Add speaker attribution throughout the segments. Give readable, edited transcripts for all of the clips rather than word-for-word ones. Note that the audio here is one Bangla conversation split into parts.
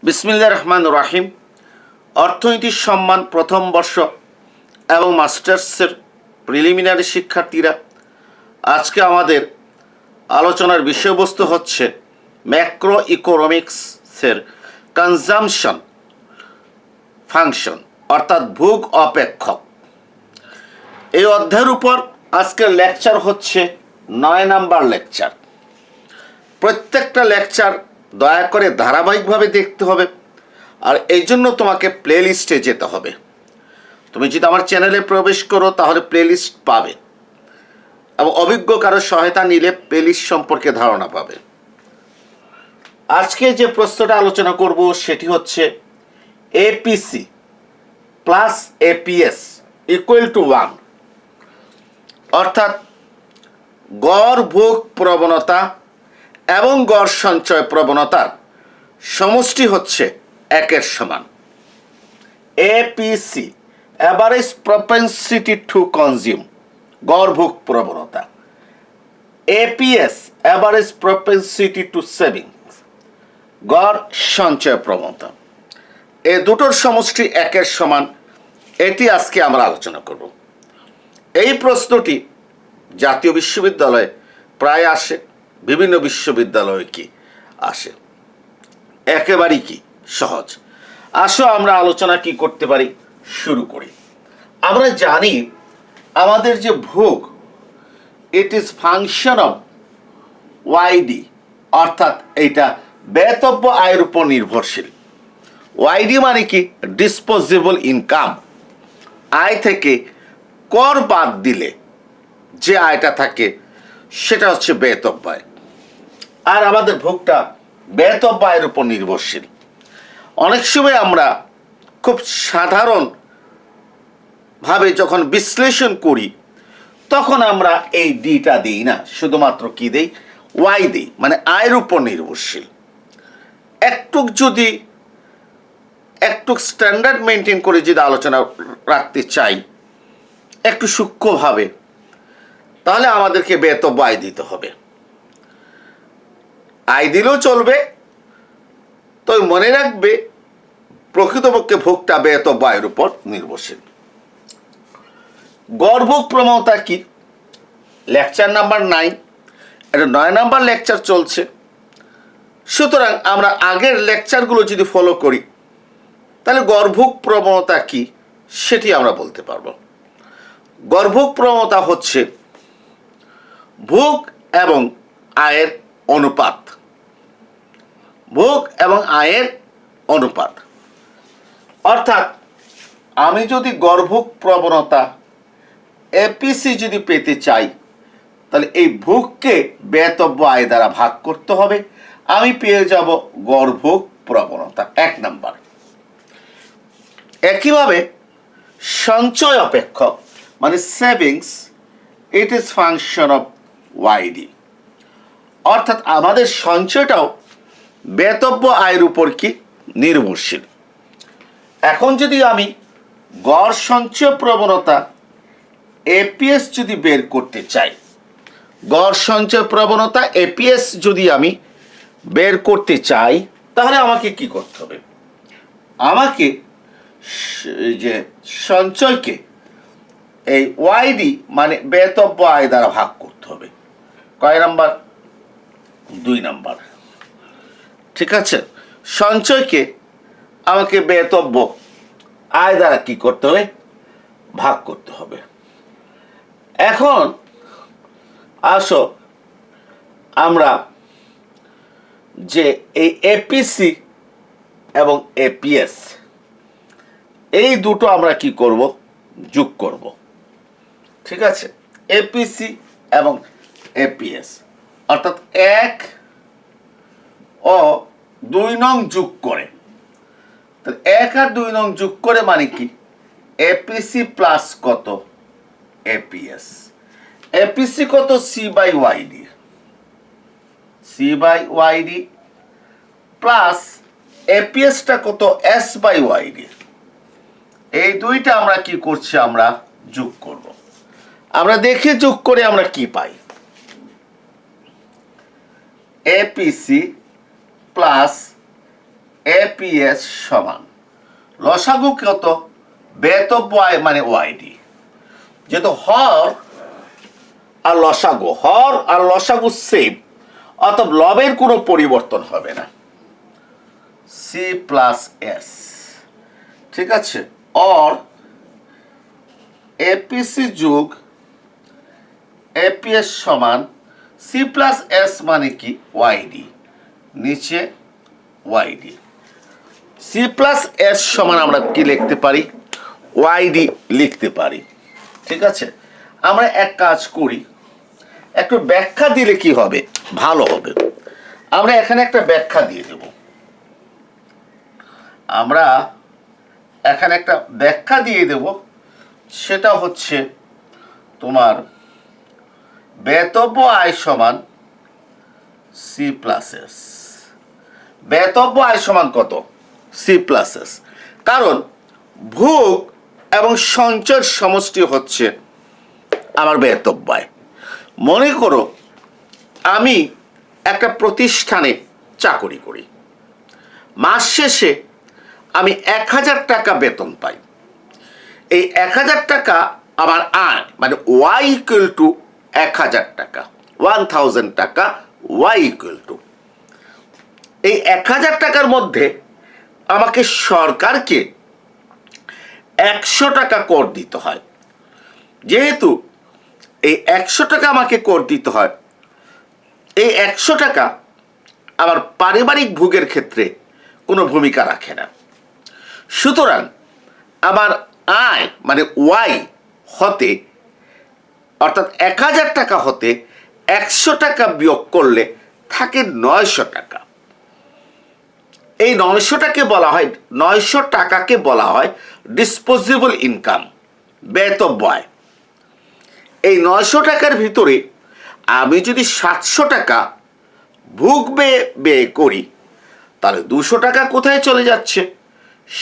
Speaker 1: বিসমিল্লাহির রহমানির রহিম। অর্থনীতি সম্মান প্রথম বর্ষ এবং মাস্টার্সের প্রিলিমিনারি শিক্ষার্থীরা, আজকে আমাদের আলোচনার বিষয়বস্তু হচ্ছে ম্যাক্রো ইকোনমিক্সের কনজামশন ফাংশন অর্থাৎ ভোগ অপেক্ষক। এই অধ্যায়ের উপর আজকের লেকচার হচ্ছে 9 নাম্বার লেকচার। প্রত্যেকটা লেকচার দয়া করে ধারাবাহিকভাবে দেখতে হবে, আর এই জন্য তোমাকে প্লে লিস্টে যেতে হবে। তুমি যদি আমার চ্যানেলে প্রবেশ করো তাহলে প্লে লিস্ট পাবে, এবং অভিজ্ঞ কারো সহায়তা নিলে প্লে লিস্ট সম্পর্কে ধারণা পাবে। আজকে যে প্রশ্নটা আলোচনা করব সেটি হচ্ছে APC plus APS equal to 1, অর্থাৎ গড় ভোগ প্রবণতা এবং গড় সঞ্চয় প্রবণতার সমষ্টি হচ্ছে 1-এর সমান। এপিসি অ্যাভারেজ প্রপেনসিটি টু কনজিউম, গড় ভোগ প্রবণতা। এপিএস অ্যাভারেজ প্রপেনসিটি টু সেভিংস, গড় সঞ্চয় প্রবণতা। এই দুটোর সমষ্টি 1-এর সমান, এটি আজকে আমরা আলোচনা করব। এই প্রশ্নটি জাতীয় বিশ্ববিদ্যালয়ে প্রায় আসে, বিভিন্ন বিশ্ববিদ্যালয়ে কি আসে, একেবারেই কি সহজ। আসো আমরা আলোচনা কি করতে পারি শুরু করি। আমরা জানি আমাদের যে ভোগ, it is function of YD, অর্থাৎ এটা ব্যয়তব্য আয়ের উপর নির্ভরশীল। ওয়াইডি মানে কি? Disposable income. আয় থেকে কর বাদ দিলে যে আয়টা থাকে সেটা হচ্ছে ব্যয়তব্য আয়। আর আমাদের ভোগটা ব্যয়তব্য আয়ের উপর নির্ভরশীল। অনেক সময় আমরা খুব সাধারণভাবে যখন বিশ্লেষণ করি তখন আমরা এই ডিটা দিই না, শুধুমাত্র কি দেই? ওয়াই দিই, মানে আয়ের উপর নির্ভরশীল। একটু স্ট্যান্ডার্ড মেনটেন করে যদি আলোচনা রাখতে চাই একটু সূক্ষ্মভাবে, তাহলে আমাদেরকে ব্যয়তব্য আয় দিতে হবে। আয় দিলেও চলবে, তবে মনে রাখবে প্রকৃতপক্ষে ভোগটা ব্যয়তব্য আয়ের উপর নির্ভরশীল। গড় ভোগ প্রবণতা কি? লেকচার নাম্বার 9, এটা 9 নাম্বার লেকচার চলছে। সুতরাং আমরা আগের লেকচারগুলো যদি ফলো করি তাহলে গড় ভোগ প্রবণতা কি সেটি আমরা বলতে পারবো। গড় ভোগ প্রবণতা হচ্ছে ভোগ এবং আয়ের অনুপাত। ভোগ এবং আয়ের অনুপাত, অর্থাৎ আমি যদি গড় ভোগ প্রবণতা এপিসি যদি পেতে চাই তাহলে এই ভোগকে ব্যয়তব্য আয় দ্বারা ভাগ করতে হবে, আমি পেয়ে যাব গড় ভোগ প্রবণতা 1 নাম্বার। একইভাবে সঞ্চয় অপেক্ষক মানে savings, it is function of YD, অর্থাৎ আমাদের সঞ্চয়টাও ব্যয়তব্য আয়ের উপর কি নির্ভরশীল। এখন যদি আমি গড় সঞ্চয় প্রবণতা এপিএস যদি বের করতে চাই, গড় সঞ্চয় প্রবণতা এপিএস যদি আমি বের করতে চাই তাহলে আমাকে কি করতে হবে? আমাকে যে সঞ্চয়কে এই ওয়াইডি মানে ব্যয়তব্য আয় দ্বারা ভাগ করতে হবে। কয় নাম্বার? 2 নাম্বার। ঠিক আছে, সঞ্চয়কে আমাকে ব্যয়তব্য আয় দ্বারা কি করতে হবে? ভাগ করতে হবে। এখন আসো আমরা যে এই এপিসি এবং এপিএস এই দুটো আমরা কি করব? যোগ করব। ঠিক আছে, এপিসি এবং এপিএস অর্থাৎ 1 ও 2 নং যোগ করে, তাহলে 1 আর 2 নং যোগ করে মানে কি? এপিসি প্লাস কত? এপিএস। এপিসি কত? C by Y D, C by YD plus এপিএসটা কত? S by YD. এই দুইটা আমরা কি করছি? আমরা যোগ করব। আমরা দেখি যোগ করে আমরা কি পাই। এপিসি প্লাস এপিএস সমান লসাগু কত, বেতব্য আয় মানে ওয়াইডি। যেহেতু হর আর লসাগু সেম, অর্থাৎ লবের কোনো পরিবর্তন হবে না, সি প্লাস এস। ঠিক আছে, অর এপিসি যোগ এপিএস সমান সি প্লাস এস মানে কি ওয়াইডি, নিচে ওয়াইডি। সি প্লাস এস সমান আমরা কি লিখতে পারি, ওয়াইডি লিখতে পারি। ঠিক আছে, আমরা এক কাজ করি, একটু ব্যাখ্যা দিলে কি হবে, ভালো হবে। আমরা এখানে একটা ব্যাখ্যা দিয়ে দেব, আমরা এখানে একটা ব্যাখ্যা দিয়ে দেব, সেটা হচ্ছে তোমার বেতব্য আয় সমান সি প্লাস এস। বেতব্য আয় সমান কত, সি প্লাস এস। কারণ ভোগ এবং সঞ্চয়ের সমষ্টি হচ্ছে আমার বেতব্য আয়। মনে করো আমি একটা প্রতিষ্ঠানে চাকরি করি, মাস শেষে আমি 1000 টাকা বেতন পাই। এই 1000 টাকা আমার আয়, মানে ওয়াই ইকুয়াল টু 1000 টাকা, 1000 টাকা ওয়াই ইকুয়াল টু। এই 1000 টাকার মধ্যে আমাকে সরকারকে 100 টাকা কর দিতে হয়। যেহেতু এই 100 টাকা আমাকে কর দিতে হয়, এই 100 টাকা আমার পারিবারিক ভোগের ক্ষেত্রে কোনো ভূমিকা রাখে না। সুতরাং আমার আয় মানে ওয়াই হতে, অর্থাৎ 1000 টাকা হতে 100 টাকা বিয়োগ করলে থাকে 900 টাকা। এই 900 টাকাকে বলা হয় ডিসপোজেবল ইনকাম, বেতব্য আয়। এই 900 টাকার ভিতরে আমি যদি 700 টাকা ভোগ ব্যয় করি, তাহলে 200 টাকা কোথায় চলে যাচ্ছে,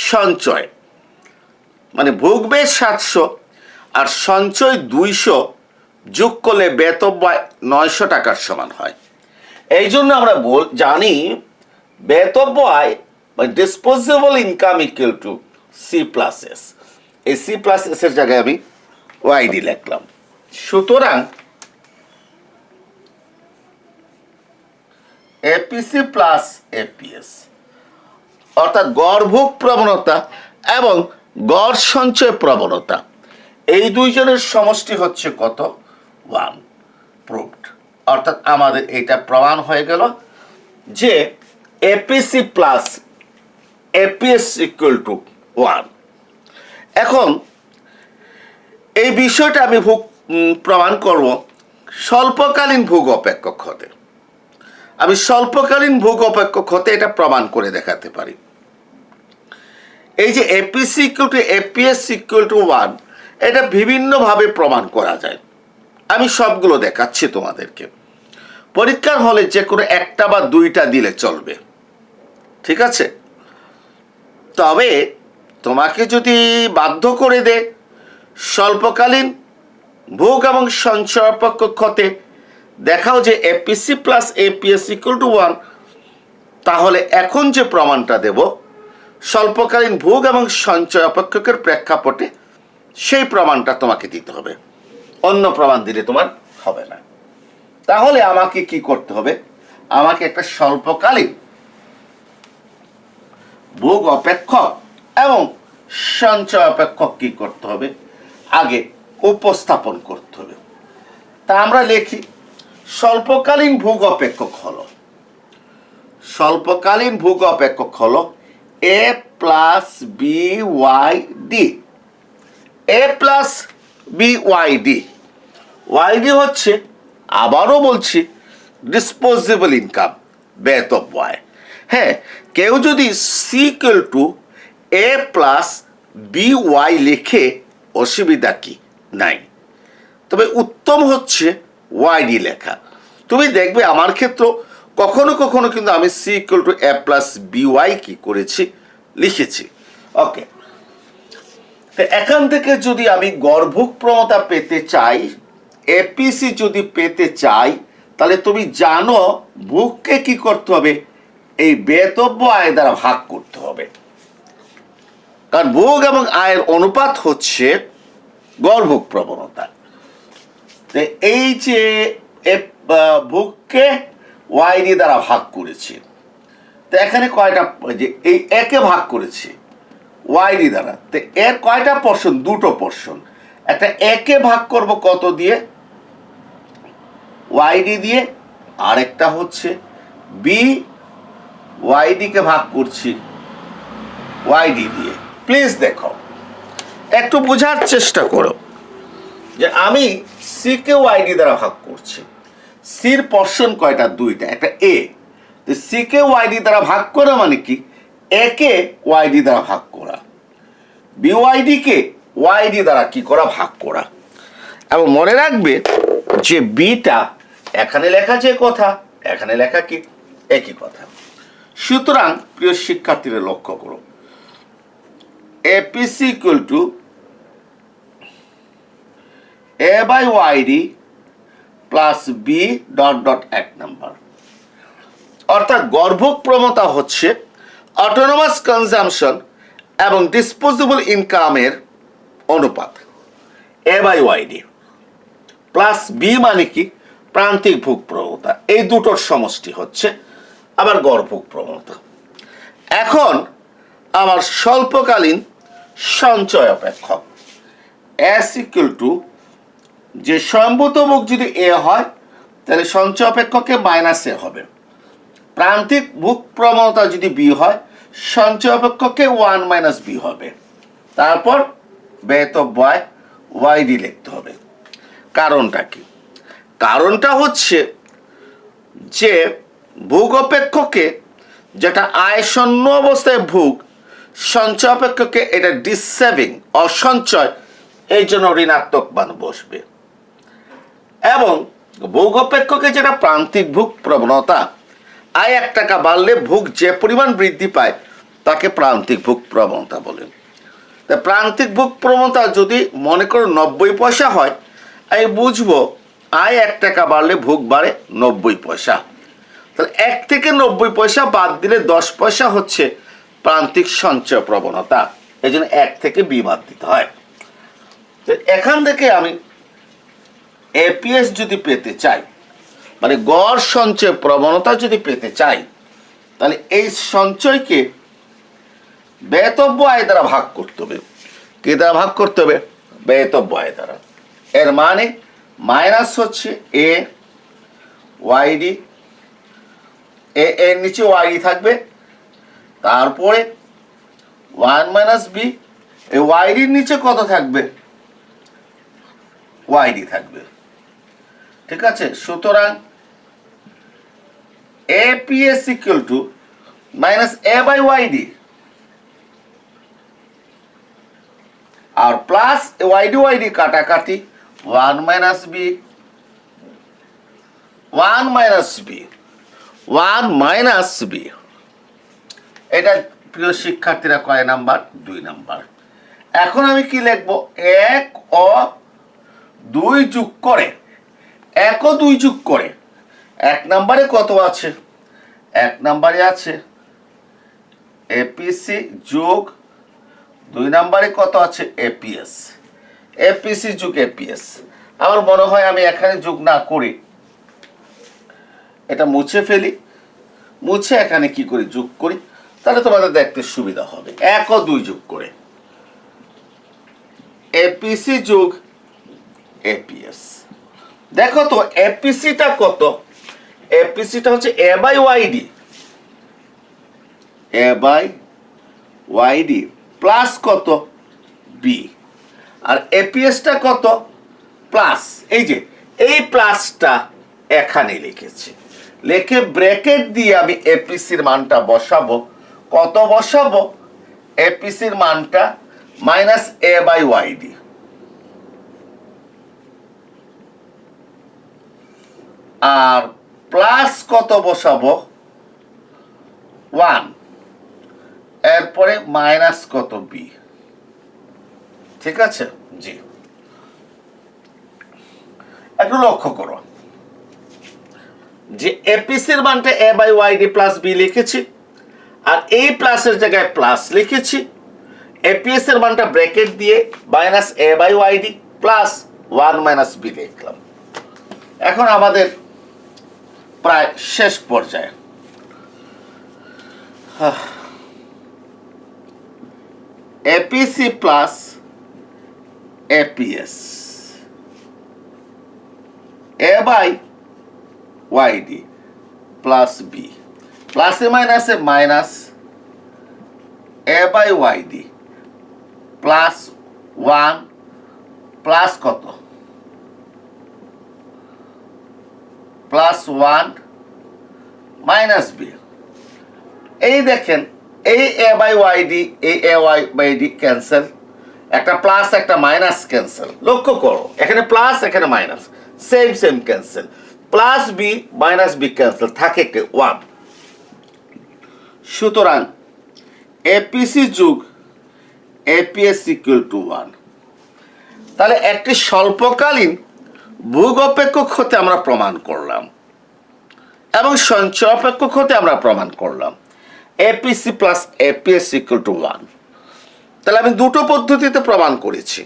Speaker 1: সঞ্চয়। মানে ভোগ ব্যয় 700 আর সঞ্চয় 200 যোগ করলে বেতব্য আয় 900 টাকার সমান হয়। এই জন্য আমরা জানি বেতব্য আয় বা disposable income equal to C plus S. এই সি প্লাস এস এর জায়গায় আমি ওয়াইডি লিখলাম। সুতরাং এপিসি প্লাস এপিএস অর্থাৎ গড় ভোগ প্রবণতা এবং গড় সঞ্চয় প্রবণতা, এই দুইজনের সমষ্টি হচ্ছে কত, 1। প্রুভড। অর্থাৎ আমাদের এটা প্রমাণ হয়ে গেল যে APC plus APS equal to 1। এখন এই বিষয়টা আমি প্রমাণ করব স্বল্পকালীন ভোগ অপেক্ষক হতে। আমি স্বল্পকালীন ভোগ অপেক্ষক হতে এটা প্রমাণ করে দেখাতে পারি। এই যে APC equal two APS equal to 1, এটা বিভিন্নভাবে প্রমাণ করা যায়। আমি সবগুলো দেখাচ্ছি তোমাদেরকে। পরীক্ষার হলে যে কোনো একটা বা দুইটা দিলে চলবে, ঠিক আছে? তবে তোমাকে যদি বাধ্য করে দে স্বল্পকালীন ভোগ এবং সঞ্চয় অপেক্ষক হতে দেখাও যে APC plus APS equal to 1, তাহলে এখন যে প্রমাণটা দেব স্বল্পকালীন ভোগ এবং সঞ্চয় অপেক্ষকের প্রেক্ষাপটে, সেই প্রমাণটা তোমাকে দিতে হবে। অন্য প্রমাণ দিলে তোমার হবে না। তাহলে আমাকে কি করতে হবে, আমাকে একটা স্বল্পকালীন ভোগ অপেক্ষক এবং সঞ্চয় অপেক্ষক কি করতে হবে, আগে উপস্থাপন করতে হবে। তা আমরা লিখি স্বল্পকালীন ভোগ অপেক্ষক হলো, স্বল্পকালীন ভোগ অপেক্ষক হলো A plus B Y D. A plus B Y D, Y D হচ্ছে, আবারও বলছি, ডিসপোজেবল ইনকাম, বেতব্য আয়। হ্যাঁ, কেউ যদি C equal to A plus B Y লিখে অসুবিধা কি নাই, তবে উত্তম হচ্ছে ওয়াইডি লেখা। তুমি দেখবে আমার ক্ষেত্রে কখনো কখনো কিন্তু আমি C equal to A plus B Y কি করেছি, লিখেছি। ওকে, তো এখান থেকে যদি আমি গড় ভোগ প্রবণতা পেতে চাই, এপিসি যদি পেতে চাই, তাহলে তুমি জানো ভোগকে কি করতে হবে, এই বেতব্য আয় দ্বারা ভাগ করতে হবে, কারণ ভোগ এবং আয়ের অনুপাত হচ্ছে গড়ভোগ প্রবণতা। এই যে ভোগকে ওয়াইডি দ্বারা ভাগ করেছি, তো এখানে কয়টা, যে এই একে ভাগ করেছি ওয়াইডি দ্বারা, তো এর কয়টা পোর্শন? দুটো পোর্শন। একটা একে ভাগ করব কত দিয়ে? ওয়াইডি দিয়ে। আরেকটা হচ্ছে বি ওয়াইডিকে ভাগ করছি ওয়াইডি দিয়ে। প্লিজ দেখো, একটু বোঝার চেষ্টা করো যে আমি সিকে ওয়াইডি দ্বারা ভাগ করছি। সির পোর্শন কয়টা? দুইটা। একটা এ, তো সিকে ওয়াইডি দ্বারা ভাগ করা মানে কি? একে ওয়াইডি দ্বারা ভাগ করা, বিওয়াইডিকে ওয়াইডি দ্বারা কি করা? ভাগ করা। এবং মনে রাখবে যে বিটা এখানে লেখা যে কথা, এখানে লেখা কি? একই কথা। সুতরাং প্রিয় শিক্ষার্থীরা লক্ষ্য করো, APC equal to A by YD plus B dot dot এক নাম্বার। অর্থাৎ গড়ভোগ প্রবণতা হচ্ছে অটোনোমাস কনজাম্পশন এবং ডিসপোজেবল ইনকামের অনুপাত এ বাই ওয়াইডি প্লাস বি মানে কি? প্রান্তিক ভোগ প্রবণতা। এই দুটোর সমষ্টি হচ্ছে আবার গড়ভোগ প্রবণতা। এখন আমার স্বল্পকালীন সঞ্চয় অপেক্ষক এস ইকুয়াল টু, যে স্বয়ম্ভূত ভোগ যদি এ হয় তাহলে সঞ্চয় অপেক্ষকে মাইনাস এ হবে। প্রান্তিক ভোগ প্রবণতা যদি বি হয়, সঞ্চয় অপেক্ষকে 1 মাইনাস বি হবে। তারপর ব্যয়িতব্য আয় ওয়াইডি লিখতে হবে। কারণটা কি? কারণটা হচ্ছে যে ভোগ অপেক্ষকে, যেটা আয় শূন্য অবস্থায় ভোগ, সঞ্চয় অপেক্ষকে এটা ডিসেভিং অসঞ্চয়, এই জন্য ঋণাত্মক মান বসবে। এবং ভোগ অপেক্ষকে যেটা প্রান্তিক ভোগ প্রবণতা, আয় 1 টাকা বাড়লে ভোগ যে পরিমাণ বৃদ্ধি পায় তাকে প্রান্তিক ভোগ প্রবণতা বলে। তা প্রান্তিক ভোগ প্রবণতা যদি মনে করো 90 পয়সা হয়, আমি বুঝবো আয় 1 টাকা বাড়লে ভোগ বাড়ে 90 পয়সা। তাহলে 1 থেকে 90 পয়সা বাদ দিলে 10 পয়সা হচ্ছে প্রান্তিক সঞ্চয় প্রবণতা। এই জন্য 1 থেকে বি বাদ দিতে হয়। তো এখান থেকে আমি এপিএস যদি পেতে চাই, মানে গড় সঞ্চয় প্রবণতা যদি পেতে চাই, তাহলে এই সঞ্চয়কে ব্যয়িতব্য আয় দ্বারা ভাগ করতে হবে। কি দ্বারা ভাগ করতে হবে? ব্যয়িতব্য আয় দ্বারা। এর মানে মাইনাস হচ্ছে এ ওয়াইডি, এর নিচে ওয়াইডি থাকবে, তারপরে 1 মাইনাস বি, এই ওয়াইডির নিচে কত থাকবে? ওয়াইডি থাকবে। ঠিক আছে? সুতরাং APS equal to minus A by YD আর প্লাস ওয়াইডি ওয়াইডি কাটাকাটি 1 minus B, 1 minus B, 1 minus B. এটা প্রিয় শিক্ষার্থীরা কয় নাম্বার? 2 নাম্বার। এখন আমি কি লিখবো? 1 ও 2 যোগ করে, 1 ও 2 যোগ করে 1 নাম্বারে কত আছে? 1 নাম্বারে আছে এপিসি যোগ 2 নাম্বারে কত আছে? এপিএস। এপিসি যোগ এপিএস। আমার মনে হয় আমি এখানে যোগ না করি, এটা মুছে ফেলি, মুছে এখানে কি করি? যোগ করি, তাহলে তোমাদের দেখতে সুবিধা হবে। 1 ও 2 যোগ করে এপিসি যোগ এপিএস। দেখো তো এপিসিটা কত? এপিসিটা হচ্ছে A by Y D, A by YD plus কত? বি। আর এপিএসটা কত? প্লাস, এই যে এই প্লাসটা এখানে লিখেছি, লিখে ব্র্যাকেট দিয়ে আমি এপিসির মানটা বসাবো। কত বসাবো? এপিসির মানটা মাইনাস এ বাই ওয়াইডি, আর প্লাস কত বসাবো? 1, এরপরে মাইনাস কত? বি। ঠিক আছে? জি, একটু লক্ষ্য করো যে এপিসির মানটা এ বাই ওয়াইডি প্লাস বি লিখেছি, আর এই প্লাসের জায়গায় প্লাস লিখেছি, এপিএস এর মানটা ব্র্যাকেট দিয়ে minus A by YD plus 1 minus B লিখলাম। এখন আমাদের প্রায় শেষ পর্যায়ে APC plus APS A by YD plus B, প্লাসে মাইনাসে minus A by YD plus 1 plus কত প্লাস 1 মাইনাস বি। এই দেখেন এই এ বাই ওয়াইডি এই A Y by D cancel, একটা প্লাস একটা মাইনাস ক্যান্সেল। লক্ষ্য করো এখানে প্লাস এখানে minus, same same cancel, plus B minus B cancel, থাকে 1। সুতরাং এপিসি যোগ এপিএস ইকুয়াল টু 1। তাহলে একটি স্বল্পকালীন ভোগ অপেক্ষক হতে আমরা প্রমাণ করলাম এবং সঞ্চয় অপেক্ষক হতে আমরা প্রমাণ করলাম APC plus APS equal to 1। তাহলে আমি দুটো পদ্ধতিতে প্রমাণ করেছি,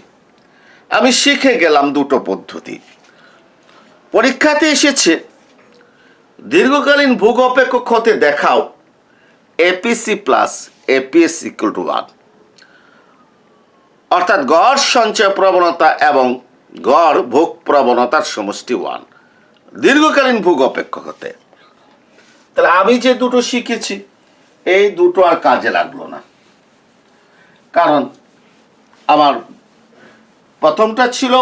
Speaker 1: আমি শিখে গেলাম দুটো পদ্ধতি। পরীক্ষাতে এসেছে দীর্ঘকালীন ভোগ অপেক্ষক হতে দেখাও APC plus APS equal to 1, অর্থাৎ গড় সঞ্চয় প্রবণতা এবং গড় ভোগ প্রবণতার সমষ্টি 1 দীর্ঘকালীন ভোগ অপেক্ষক হতে। তাহলে আমি যে দুটো শিখেছি এই দুটো আর কাজে লাগলো না, কারণ আমার প্রথমটা ছিল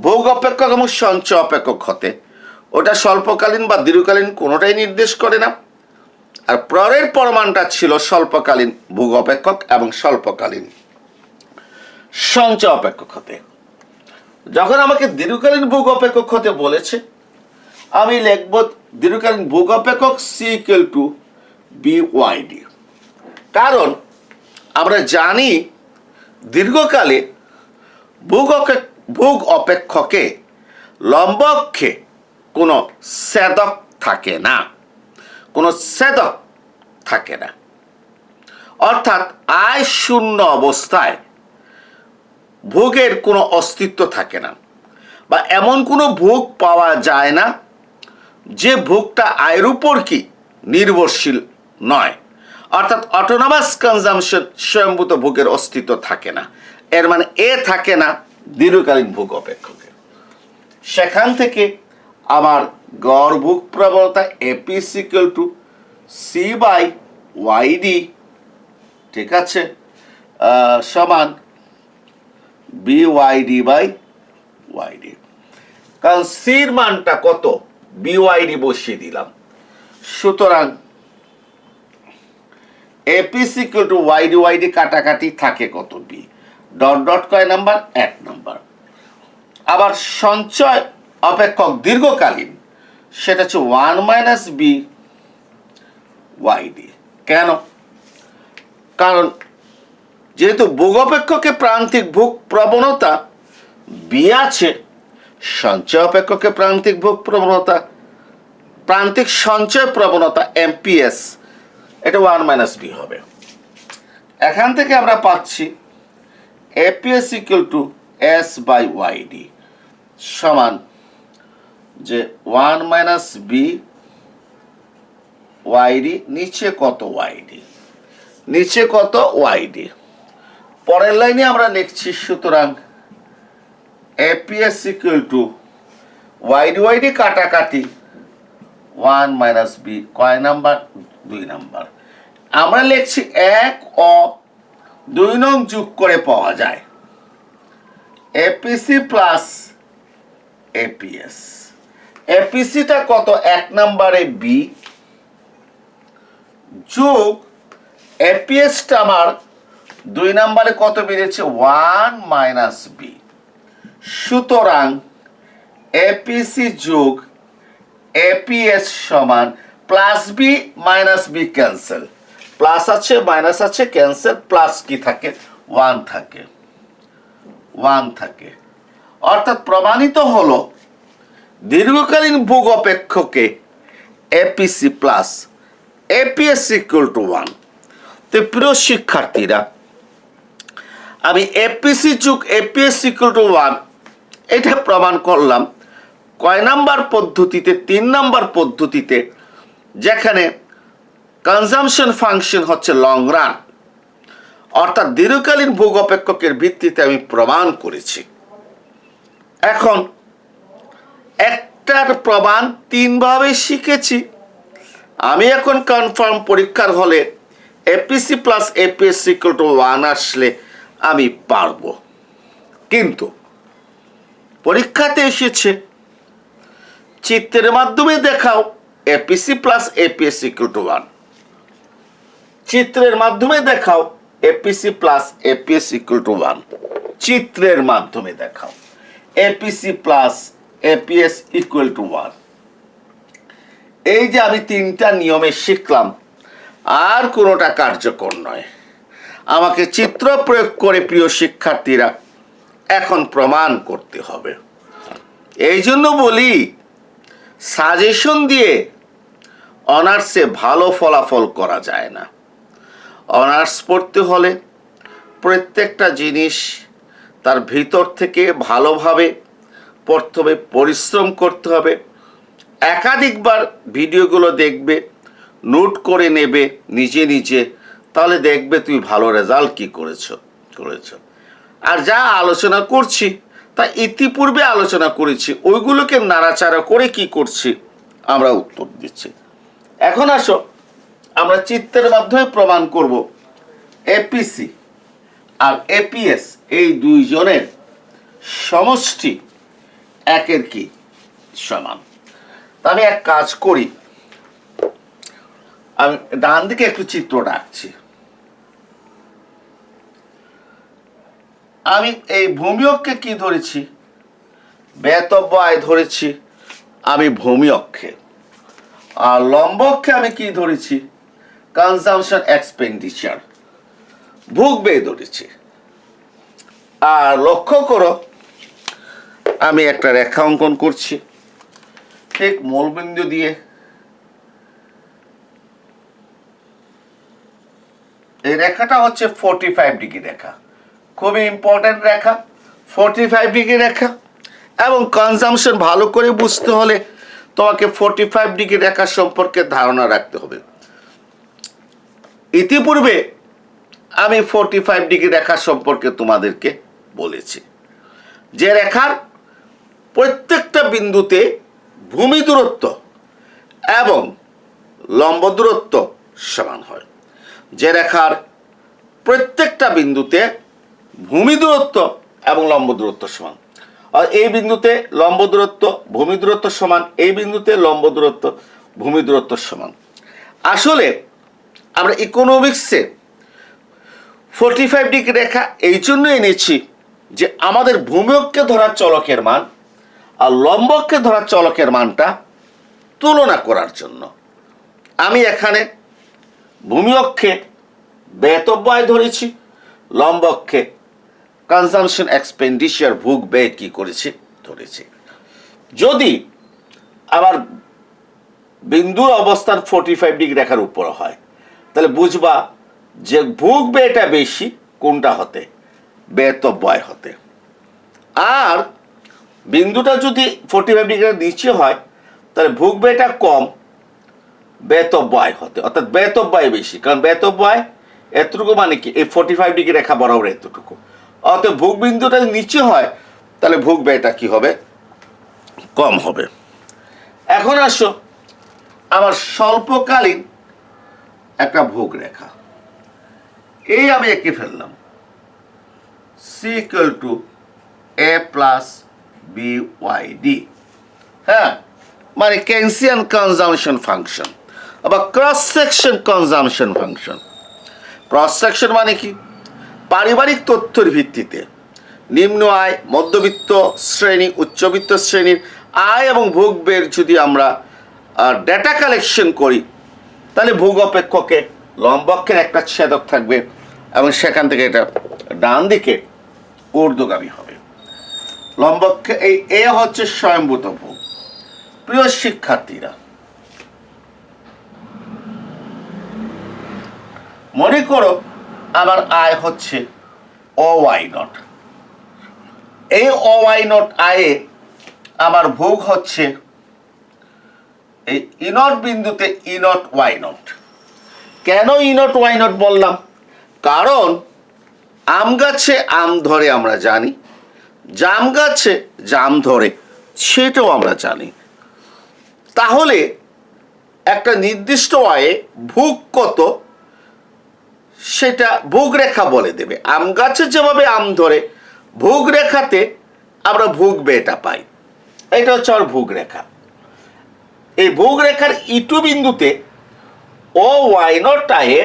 Speaker 1: ভোগ অপেক্ষক এবং সঞ্চয় অপেক্ষক হতে, ওটা স্বল্পকালীন বা দীর্ঘকালীন কোনোটাই নির্দেশ করে না। আর পরের প্রমাণটা ছিল স্বল্পকালীন ভোগ অপেক্ষক এবং স্বল্পকালীন সঞ্চয় অপেক্ষক হতে। যখন আমাকে দীর্ঘকালীন ভোগ অপেক্ষক হতে বলেছে, আমি লিখব দীর্ঘকালীন ভোগ অপেক্ষক C equal to B YD. কারণ আমরা জানি দীর্ঘকালে ভোগ অপেক্ষকে লম্ব অক্ষে কোনো ছেদক থাকে না, কোনো ছেদক থাকে না, অর্থাৎ আয় শূন্য অবস্থায় ভোগের কোনো অস্তিত্ব থাকে না, বা এমন কোনো ভোগ পাওয়া যায় না যে ভোগটা আয়ের উপর কি নির্ভরশীল নয়, অর্থাৎ অটোনমাস কনজামশন স্বয়ংভূত ভোগের অস্তিত্ব থাকে না। এর মানে এ থাকে না দীর্ঘকালীন ভোগ অপেক্ষকে। সেখান থেকে আমার গড় ভোগ প্রবণতা APC equal to C by YD, ঠিক আছে, সমান বি ওয়াইডি বাই ওয়াইডি। কারণ সির মানটা কত, বি ওয়াইডি বসিয়ে দিলাম। সুতরাং APC equal to YD YD কাটাকাটি থাকে কত, বি ডট ডট কয় নাম্বার, 1 নাম্বার। আবার সঞ্চয় অপেক্ষক দীর্ঘকালীন সেটা হচ্ছে 1 মাইনাস বি ওয়াইডি। কেন? কারণ যেহেতু ভোগ অপেক্ষকে প্রান্তিক ভোগ প্রবণতা বি আছে, সঞ্চয় অপেক্ষকে প্রান্তিক ভোগ প্রবণতা, প্রান্তিক সঞ্চয় প্রবণতা এমপিএস, এটা 1 মাইনাস বি হবে। এখান থেকে আমরা পাচ্ছি APS equal to S by YD সমান যে 1 মাইনাস বি ওয়াইডি, নিচে কত ওয়াইডি, নিচে কত ওয়াইডি। পরের লাইনে আমরা লিখছি সুতরাং APS equal to YD YD কাটাকাটি 1 মাইনাস বি কয় নাম্বার, 2 নাম্বার। আমরা লিখছি 1 ও 2 নং যোগ করে পাওয়া যায় এপিসি প্লাস এপিএস। এপিসিটা কত, 1 নাম্বারে বি যোগ এপিএসটা আমার 2 নাম্বারে কত বেরিয়েছে, 1 মাইনাস বি। সুতরাং এপিসি যোগ এপিএস সমান plus B minus B cancel, plus আছে মাইনাস আছে ক্যান্সেল, প্লাস কি থাকে, 1 থাকে, 1 থাকে। অর্থাৎ প্রমাণিত হলো দীর্ঘকালীন ভোগ অপেক্ষকে APC plus APS equal to 1। তো প্রিয় শিক্ষার্থীরা, আমি এপিসি যুগ এপিএস ইকুয়াল টু 1 এটা প্রমাণ করলাম কয় নাম্বার পদ্ধতিতে? 3 নাম্বার পদ্ধতিতে, যেখানে কনজামশন ফাংশন হচ্ছে লং রান, অর্থাৎ দীর্ঘকালীন ভোগ অপেক্ষকের ভিত্তিতে আমি প্রমাণ করেছি। এখন একটার প্রমাণ 3 ভাবে শিখেছি। আমি এখন কনফার্ম পরীক্ষার হলে APC plus APS equal to 1 আসলে আমি পারব। কিন্তু পরীক্ষাতে এসেছে চিত্রের মাধ্যমে দেখাও APC plus APS equal to 1। চিত্রের মাধ্যমে দেখাও APC plus APS equal to 1। চিত্রের মাধ্যমে দেখাও APC plus APS equal to 1। এই যে আমি 3টা নিয়মে শিখলাম, আর কোনোটা কার্যকর নয়। আমাকে চিত্র প্রয়োগ করে প্রিয় শিক্ষার্থীরা এখন প্রমাণ করতে হবে। এই জন্য বলি, সাজেশন দিয়ে অনার্সে ভালো ফলাফল করা যায় না। অনার্স পড়তে হলে প্রত্যেকটা জিনিস তার ভিতর থেকে ভালোভাবে পড়তে হবে, পরিশ্রম করতে হবে। একাধিকবার ভিডিওগুলো দেখবে, নোট করে নেবে নিজে নিজে, তাহলে দেখবে তুমি ভালো রেজাল্ট কি করেছো। আর যা আলোচনা করছি তা ইতিপূর্বে আলোচনা করেছি, ওইগুলোকে নাড়াচাড়া করে কি করছি আমরা উত্তর দিচ্ছি। এখন আসো আমরা চিত্রের মাধ্যমে প্রমাণ করব এপিসি আর এপিএস এই দুইজনের সমষ্টি একের কি সমান। আমি এক কাজ করি, আমি ডান দিকে একটু চিত্রটা আঁকছি। আমি এই ভূমি অক্ষে কি ধরেছি? ব্যতব্য আয় ধরেছি আমি ভূমি অক্ষে। আর লম্ব অক্ষে আমি কি ধরেছি? কনজামশন এক্সপেন্ডিচার, ভোগ ব্যয় ধরেছি। আর লক্ষ্য করো, আমি একটা রেখা অঙ্কন করছি ঠিক মূলবিন্দু দিয়ে। এই রেখাটা হচ্ছে 45 ডিগ্রি রেখা, খুবই ইম্পর্টেন্ট রেখা, 45 ডিগ্রি রেখা। এবং কনজামশন ভালো করে বুঝতে হলে তোমাকে 45 ডিগ্রি রেখা সম্পর্কে ধারণা রাখতে হবে। ইতিপূর্বে আমি 45 ডিগ্রি রেখা সম্পর্কে তোমাদেরকে বলেছি, যে রেখার প্রত্যেকটা বিন্দুতে ভূমি দূরত্ব এবং লম্ব দূরত্ব সমান হয়। যে রেখার প্রত্যেকটা বিন্দুতে ভূমি দূরত্ব এবং লম্ব দূরত্ব সমান, আর এই বিন্দুতে লম্ব দূরত্ব ভূমি দূরত্ব সমান, এই বিন্দুতে লম্ব দূরত্ব ভূমি দূরত্ব সমান। আসলে আমরা ইকোনমিক্সে 45 ডিগ্রি রেখা এই জন্য এনেছি যে আমাদের ভূমি অক্ষে ধরা চলকের মান আর লম্ব অক্ষে ধরা চলকের মানটা তুলনা করার জন্য। আমি এখানে ভূমি অক্ষে ব্যতব্য আয় ধরেছি, লম্ব অক্ষে কনজামশন এক্সপেন্ডিচার ভোগ ব্যয় কি করেছি ধরেছি। যদি আমার বিন্দুর অবস্থান 45 ডিগ্রি রেখার উপর হয়, তাহলে বুঝবা যে ভোগ ব্যয়টা বেশি কোনটা হতে? ব্যতব্য আয় হতে। আর বিন্দুটা যদি 45 ডিগ্রির নিচে হয়, তাহলে ভোগ ব্যয়টা কম, ব্যতব্য আয় হতে, অর্থাৎ ব্যতব্য আয় বেশি। কারণ ব্যতব্য আয় এতটুকু মানে কি? এই 45 ডিগ্রি রেখা বরাবর এতটুকু। অর্থাৎ ভোগ বিন্দুটা নিচে হয়, তাহলে ভোগ ব্যয়টা কি হবে? কম হবে। এখন আসো আমার স্বল্পকালীন একটা ভোগ রেখা, এই আমি এঁকে ফেললাম, C equal to A plus B Y D. হ্যাঁ, মানে কেনসিয়ান কনজামশন ফাংশন আবার cross section consumption function. Cross section মানে কি? পারিবারিক তথ্যের ভিত্তিতে নিম্ন আয়, মধ্যবিত্ত শ্রেণী, উচ্চবিত্ত শ্রেণীর আয় এবং ভোগ ব্যয়ের যদি আমরা ডেটা কালেকশন করি, তাহলে ভোগ অপেক্ষকে লম্বক্ষের একটা ছেদক থাকবে এবং সেখান থেকে এটা ডান দিকে ঊর্ধ্বগামী হবে। লম্বক্ষে এই এ হচ্ছে স্বয়ংভূত ভোগ। প্রিয় শিক্ষার্থীরা, মনে করো আমার আয় হচ্ছে ও ওয়াই নট, এই ও ওয়াই নট আয়ে আমার ভোগ হচ্ছে এই ই নট বিন্দুতে ই নট ওয়াই নট। কেন ই নট ওয়াই নট বললাম? কারণ আম গাছে আম ধরে আমরা জানি, জাম গাছে জাম ধরে সেটাও আমরা জানি। তাহলে একটা নির্দিষ্ট আয়ে ভোগ কত সেটা ভোগ রেখা বলে দেবে। আম গাছে যেভাবে আম ধরে ভোগ রেখাতে আমরা ভোগ বেটা পাই, এটা হচ্ছে আমার ভোগ রেখা। এই ভোগ রেখার ইটু বিন্দুতে ও ওয়াই নট আয়ে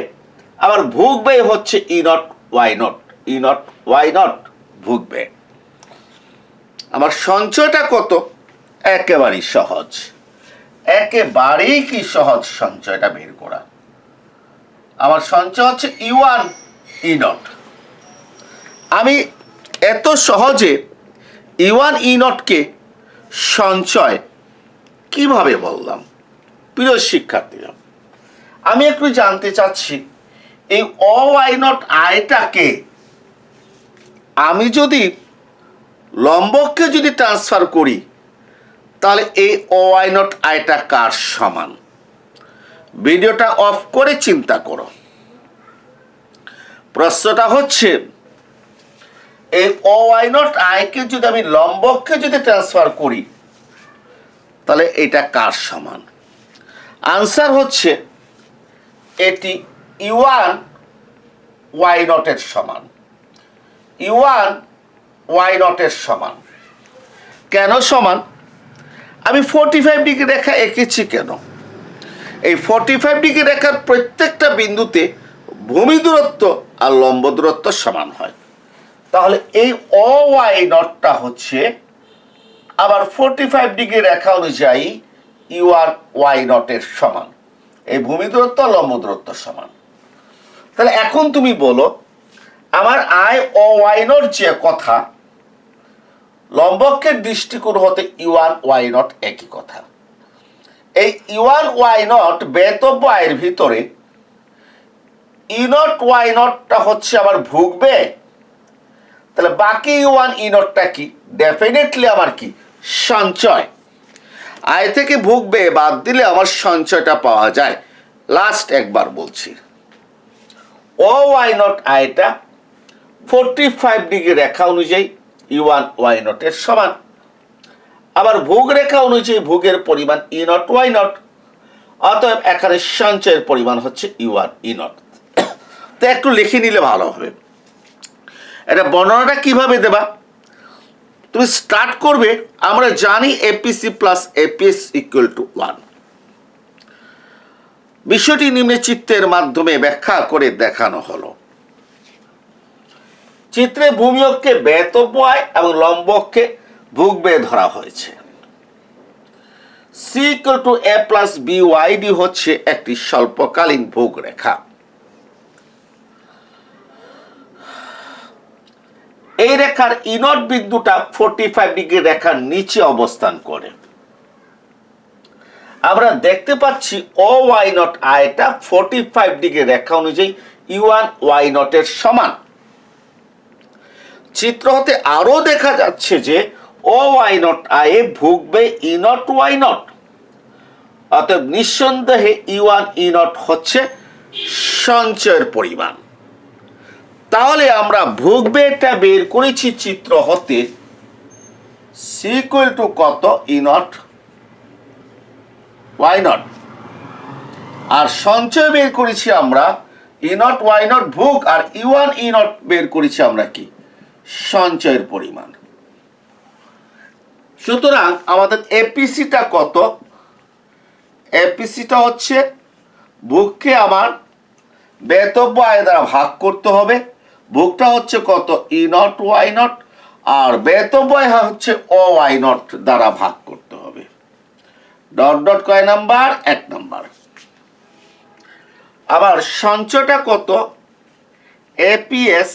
Speaker 1: আবার ভোগ ব্যয় হচ্ছে E naught Y naught, E naught Y naught ভোগ ব্যয়। আমার সঞ্চয়টা কত? একেবারেই সহজ, একেবারেই কি সহজ সঞ্চয়টা বের করা। আমার সঞ্চয় হচ্ছে ই ওয়ান ই নট। আমি এত সহজে ই ওয়ান ই নটকে সঞ্চয় কিভাবে বললাম? প্রিয় শিক্ষার্থীরা, আমি একটু জানতে চাচ্ছি এই ও ওয়াই নট আয়টাকে আমি যদি লম্বককে যদি ট্রান্সফার করি তাহলে এই ও ওয়াই নট আয়টা কার সমান? ভিডিওটা অফ করে চিন্তা করো। প্রশ্নটা হচ্ছে এই ও ওয়াই নট আয়কে যদি আমি লম্বককে যদি ট্রান্সফার করি তাহলে এটা কার সমান? আনসার হচ্ছে এটি ই ওয়ান ওয়াই নটের সমান, ই ওয়ান ওয়াই নটের সমান। কেন সমান? আমি 45 ডিগ্রি রেখা এঁকেছি কেন? এই 45 ডিগ্রি রেখার প্রত্যেকটা বিন্দুতে ভূমি দূরত্ব আর লম্ব দূরত্ব সমান হয়। তাহলে এই ও ওয়াই নটটা হচ্ছে আবার 45 ডিগ্রি রেখা অনুযায়ী ই ওয়ান ওয়াই নটের সমান, এই ভূমি দূরত্ব লম্ব দূরত্ব সমান। তাহলে এখন তুমি বলো আমার আয় ও ওয়াই নট যে কথা, লম্বকের দৃষ্টিকোণ হতে ই ওয়ান ওয়াই নট একই কথা। এই ই ওয়ান ওয়াই নট বেতব্য আয়ের ভিতরে ই নট ওয়াই নটটা হচ্ছে আমার ভোগ ব্যয়। তাহলে বাকি ই ওয়ান ই নটটা কি? ডেফিনেটলি আমার কি? সঞ্চয়। আয় থেকে ভোগ ব্যয় বাদ দিলে আমার সঞ্চয়টা পাওয়া যায়। লাস্ট একবার বলছি, ও ওয়াই নট আয়টা 45 ডিগ্রি রেখা অনুযায়ী ই ওয়ান ওয়াই নটের সমান। আবার ভোগ রেখা অনুযায়ী ভোগের পরিমাণ ই নট ওয়াই নট। অতএব এখানে সঞ্চয়ের পরিমাণ হচ্ছে ই ওয়ান ই নট। তো একটু লিখে নিলে ভালো হবে। এটা বর্ণনাটা কিভাবে দেবা? তুমি স্টার্ট করবে, আমরা জানি APC plus APS equal to 1। বিষয়টি নিম্নে চিত্রের মাধ্যমে ব্যাখ্যা করে দেখানো হলো। চিত্রে ভূমি অক্ষে বেতব্য আয় এবং লম্বককে ভোগ ব্যয় ধরা হয়েছে। C equal to A plus B Y D হচ্ছে একটি স্বল্পকালীন ভোগ রেখা। এই রেখার ই নট বিন্দুটা 45 ডিগ্রি রেখার নিচে অবস্থান করে। আমরা দেখতে পাচ্ছি ও ওয়াই নট আয়টা 45 ডিগ্রি রেখা অনুযায়ী ই ওয়ান ওয়াই নটের সমান। চিত্র হতে আরো দেখা যাচ্ছে যে ও ওয়াই নট আয়ে ভোগ ব্যয় ই নট ওয়াই নট। অতএব নিঃসন্দেহে ই ওয়ান ই নট হচ্ছে সঞ্চয়ের পরিমাণ। তাহলে আমরা ভোগ ব্যয়টা বের করেছি চিত্র হতে সি ইকুয়াল টু কত? ই নট ওয়াই নট। আর সঞ্চয় বের করেছি আমরা ই নট ওয়াই নট ভোগ, আর ই ওয়ান ই নট বের করেছি আমরা কি? সঞ্চয়ের পরিমাণ। সুতরাং আমাদের এপিসিটা কত? এপিসিটা হচ্ছে ভোগকে আমার বেতব্য আয় দ্বারা ভাগ করতে হবে। ভোগটা হচ্ছে কত? ই নট ওয়াই নট, আর বেতব্য আয় হচ্ছে ও ওয়াই নট দ্বারা ভাগ করতে হবে। ডট ডট কয় নাম্বার? 1 নাম্বার। আবার সঞ্চয়টা কত? এপিএস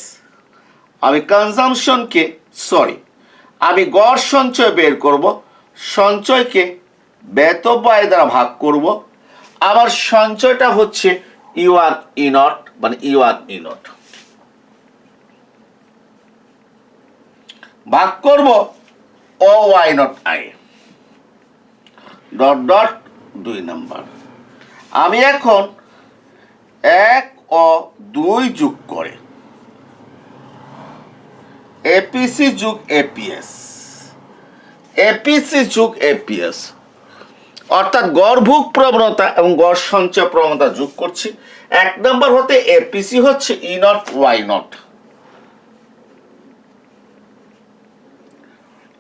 Speaker 1: আমি কনজামশনকে আমি গড় সঞ্চয় বের করব, সঞ্চয়কে বেতব্য আয় দ্বারা ভাগ করব। আমার সঞ্চয়টা হচ্ছে E1 E0 মানে E1 E0 ভাগ করব ও Y0 I dot dot 2 number. আমি এখন 1 ও 2 যোগ করে এপিসি যোগ এপিএস, এপিসি যোগ এপিএস অর্থাৎ গড়ভোগ প্রবণতা এবং গড় সঞ্চয় প্রবণতা যোগ করছি। 1 নম্বর হতে এপিসি হচ্ছে E0 Y0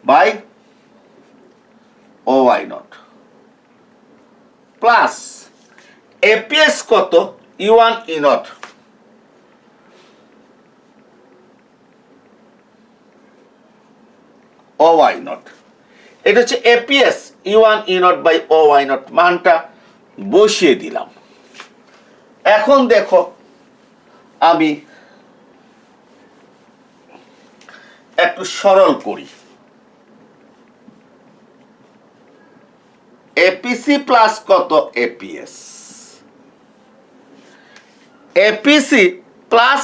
Speaker 1: by O Y0 plus APS কত E1 E0 ও Y0, এটা হচ্ছে APS E1 E0 by O Y0 মানটা বসিয়ে দিলাম। এখন দেখো আমি একটু সরল করি। এপিসি প্লাস কত এপিএস, এপিসি প্লাস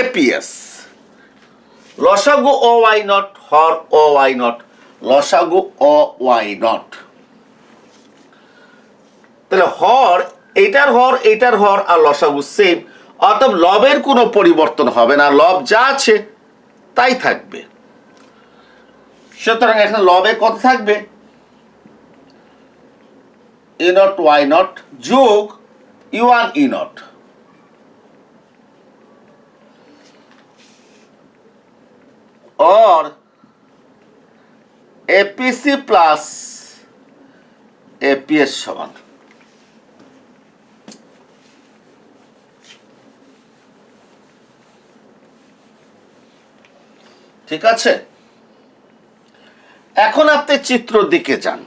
Speaker 1: এপিএস লসাগু ও Y0 হর ও Y0 লসাগু ও Y0। তাহলে হর এইটার হর আর লসাগু সেম, অতএব লবের কোনো পরিবর্তন হবে না, লব যা আছে তাই থাকবে। সুতরাং এখানে লবে কত থাকবে E0 Y0 যোগ E1 E0 और एपीसी प्लस एपीएस समान। ঠিক আছে, এখন আপনি চিত্র দিকে যান।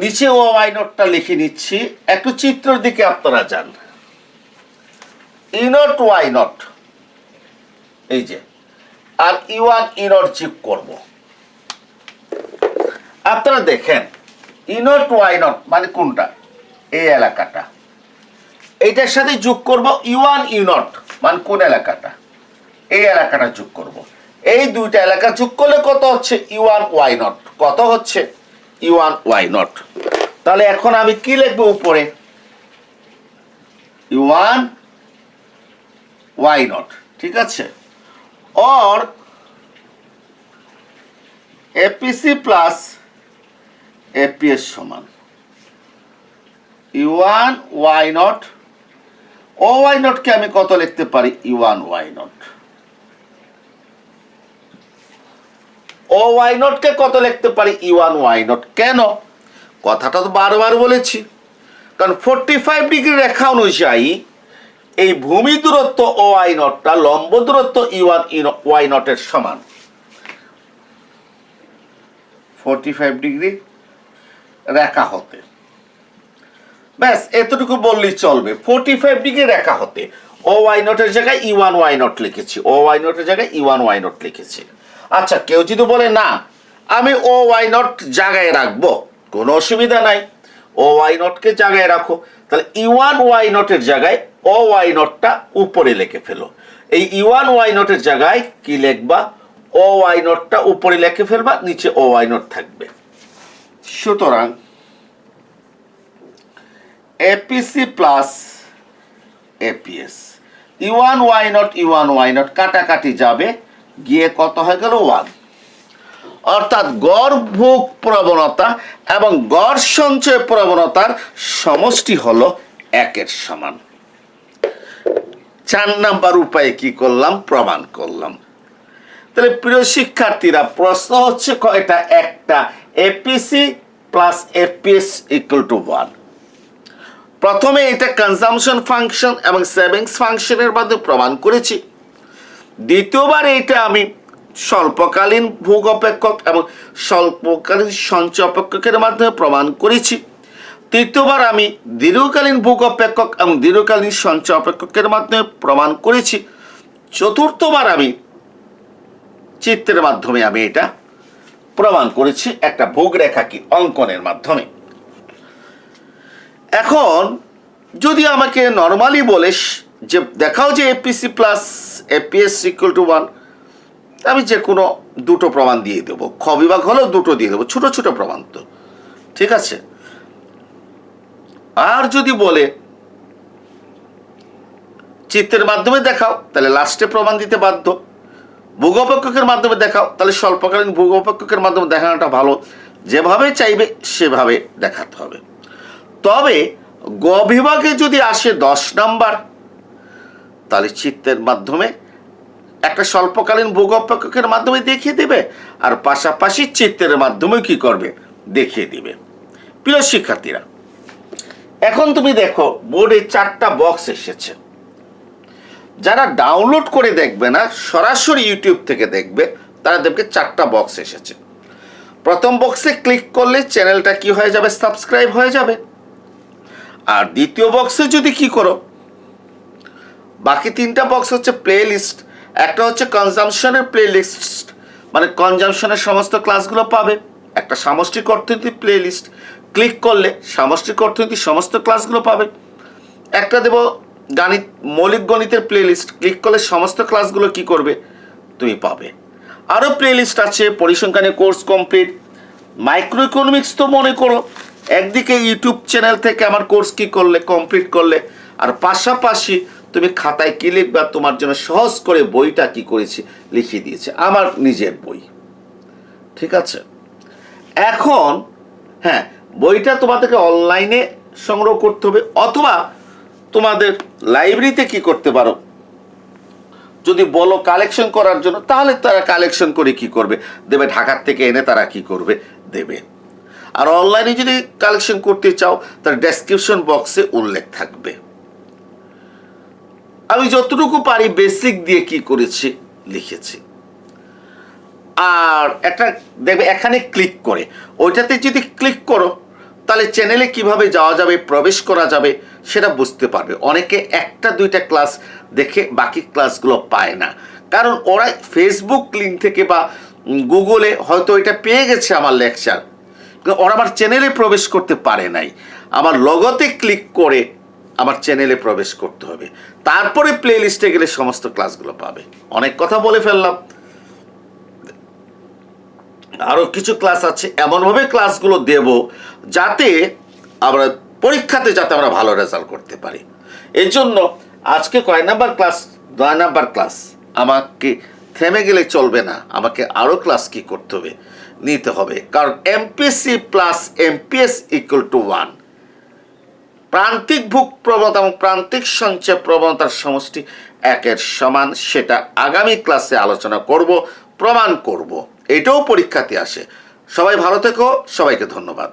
Speaker 1: নিচে ও Y0টা লিখে নিচ্ছি, একটু চিত্রের দিকে আপনারা যান। E0 Y0 এই যে আর E1 E0 যোগ করব। আপনারা দেখেন E0 Y0 মানে কোনটা, এই এলাকাটা, এইটার সাথে যোগ করব E1 E0 মানে কোন এলাকাটা, এই এলাকাটা যোগ করব। এই দুইটা এলাকা যোগ করলে কত হচ্ছে E1 Y0, কত হচ্ছে E1 Y0। তাহলে এখন আমি কি লিখব উপরে E1 Y0, ঠিক আছে, और एपीसी प्लस एपीएस समान E1 Y0 ও Y0 কে আমি কত লিখতে পারি E1 Y0, ও Y0 কে কত লিখতে পারি E1 Y0। কেন, কথাটা তো বারবার বলেছি, কারণ 45 ডিগ্রি রেখা অনুযায়ী এই ভূমি দূরত্ব ও Y0টা লম্ব দূরত্ব E1 Y0 এর সমান। 45 ডিগ্রি রেখা হতে, ব্যাস এতটুকু বললেই চলবে। 45 ডিগ্রি রেখা হতে ও Y0 এর জায়গায় E1 Y0 লিখেছি, ও Y0 এর জায়গায় E1 Y0 লিখেছি। আচ্ছা, কেউ যদি বলে না আমি ও Y0 জায়গায় রাখবো, কোনো অসুবিধা নাই, ও Y0 কে জায়গায় রাখো। তাহলে E1 Y0 এর জায়গায় ও Y0টা উপরে লিখে ফেলো। এই E1 Y0 এর জায়গায় কি লিখবা, ও Y0টা উপরে লিখে ফেলবা, নিচে ও Y0 থাকবে। সুতরাং APC plus APS E1 Y0 কাটাকাটি যাবে, গিয়ে কত হয়ে গেল 1। অর্থাৎ গড় ভোগ প্রবণতা এবং গড় সঞ্চয় প্রবণতার সমষ্টি হলো 1 এর সমান। 4 নাম্বার উপায়ে কি করলাম, প্রমাণ করলাম। তাহলে প্রিয় শিক্ষার্থীরা, প্রশ্ন হচ্ছে কয়টা, একটা, APC plus APS equal to 1। প্রথমে এটা কনজাম্পশন ফাংশন এবং সেভিংস ফাংশনের মাধ্যমে প্রমাণ করেছি। দ্বিতীয়বার এটা আমি স্বল্পকালীন ভোগ অপেক্ষক এবং স্বল্পকালীন সঞ্চয় অপেক্ষকের মাধ্যমে প্রমাণ করেছি। তৃতীয়বার আমি দীর্ঘকালীন ভোগ অপেক্ষক এবং দীর্ঘকালীন সঞ্চয় অপেক্ষকের মাধ্যমে প্রমাণ করেছি। চতুর্থবার আমি চিত্রের মাধ্যমে আমি এটা প্রমাণ করেছি, একটা ভোগ রেখা কি অঙ্কনের মাধ্যমে। এখন যদি আমাকে নর্মালি বলিস যে দেখাও যে APC plus APS equal to 1, আমি যে কোনো দুটো প্রমাণ দিয়ে দেবো, খ বিভাগ হলেও দুটো দিয়ে দেবো, ছোটো ছোটো প্রমাণ তো, ঠিক আছে। আর যদি বলে চিত্রের মাধ্যমে দেখাও, তাহলে লাস্টে প্রমাণ দিতে বাধ্য। ভূগোপেক্ষকের মাধ্যমে দেখাও, তাহলে স্বল্পকালীন ভূগোপেক্ষকের মাধ্যমে দেখানোটা ভালো। যেভাবে চাইবে সেভাবে দেখাতে হবে। তবে গ বিভাগে যদি আসে 10 নাম্বার, তাহলে চিত্রের মাধ্যমে একটা স্বল্পকালীন ভূগোপেক্ষকের মাধ্যমে দেখিয়ে দেবে, আর পাশাপাশি চিত্রের মাধ্যমেও কি করবে, দেখিয়ে দিবে। প্রিয় শিক্ষার্থীরা, এখন তুমি দেখো বোর্ডে 4টা বক্স এসেছে। যারা ডাউনলোড করে দেখবে না, সরাসরি ইউটিউব থেকে দেখবে, তারা দেখবে 4টা বক্স এসেছে। প্রথম বক্সে ক্লিক করলে চ্যানেলটা কি হয়ে যাবে, সাবস্ক্রাইব হয়ে যাবে। আর দ্বিতীয় বক্সে যদি কি করো, বাকি 3টা বক্স হচ্ছে প্লে লিস্ট। একটা হচ্ছে কনজামশনের প্লে লিস্ট, মানে কনজামশনের সমস্ত ক্লাসগুলো পাবে। একটা সামষ্টিক অর্থনীতি প্লে লিস্ট, ক্লিক করলে সামষ্টিক অর্থনীতির সমস্ত ক্লাসগুলো পাবে। একটা দেব গণিত, মৌলিক গণিতের প্লে লিস্ট, ক্লিক করলে সমস্ত ক্লাসগুলো কি করবে, তুমি পাবে। আরও প্লে লিস্ট আছে পরিসংখ্যানের কোর্স কমপ্লিট, মাইক্রো ইকোনমিক্স। তো মনে করো একদিকে ইউটিউব চ্যানেল থেকে আমার কোর্স কি করলে, কমপ্লিট করলে, আর পাশাপাশি তুমি খাতায় কি লিখবা, তোমার জন্য সহজ করে বইটা কি করেছি, লিখিয়ে দিয়েছে, আমার নিজের বই, ঠিক আছে। এখন হ্যাঁ, বইটা তোমাদেরকে অনলাইনে সংগ্রহ করতে হবে, অথবা তোমাদের লাইব্রেরিতে কি করতে পারো, যদি বলো কালেকশন করার জন্য, তাহলে তারা কালেকশন করে কি করবে, দেবে। ঢাকার থেকে এনে তারা কি করবে, দেবে। আর অনলাইনে যদি কালেকশন করতে চাও, তার ডেসক্রিপশন বক্সে উল্লেখ থাকবে। আমি যতটুকু পারি বেসিক দিয়ে কি করেছি, লিখেছি। আর একটা দেখবে এখানে ক্লিক করে, ওইটাতে যদি ক্লিক করো, তাহলে চ্যানেলে কিভাবে যাওয়া যাবে, প্রবেশ করা যাবে, সেটা বুঝতে পারবে। অনেকে 1টা 2টা ক্লাস দেখে বাকি ক্লাসগুলো পায় না, কারণ ওরা ফেসবুক লিঙ্ক থেকে বা গুগলে হয়তো এটা পেয়ে গেছে আমার লেকচার, ওরা আমার চ্যানেলে প্রবেশ করতে পারে নাই। আমার লগতে ক্লিক করে আমার চ্যানেলে প্রবেশ করতে হবে, তারপরে প্লে লিস্টে গেলে সমস্ত ক্লাসগুলো পাবে। অনেক কথা বলে ফেললাম, আরও কিছু ক্লাস আছে। এমনভাবে ক্লাসগুলো দেব যাতে আমরা পরীক্ষাতে যাতে আমরা ভালো রেজাল্ট করতে পারি। এই জন্য আজকে কয় নাম্বার ক্লাস, 9 নাম্বার ক্লাস। আমাকে থেমে গেলে চলবে না, আমাকে আরও ক্লাস কি করতে হবে, নিতে হবে। কারণ MPC plus amps equal to 1, প্রান্তিক ভোগ প্রবণতা এবং প্রান্তিক সঞ্চয় প্রবণতার সমষ্টি 1-এর সমান, সেটা আগামী ক্লাসে আলোচনা করব, প্রমাণ করব। এটাও পরীক্ষাতে আসে। সবাই ভালো থেকো, সবাইকে ধন্যবাদ।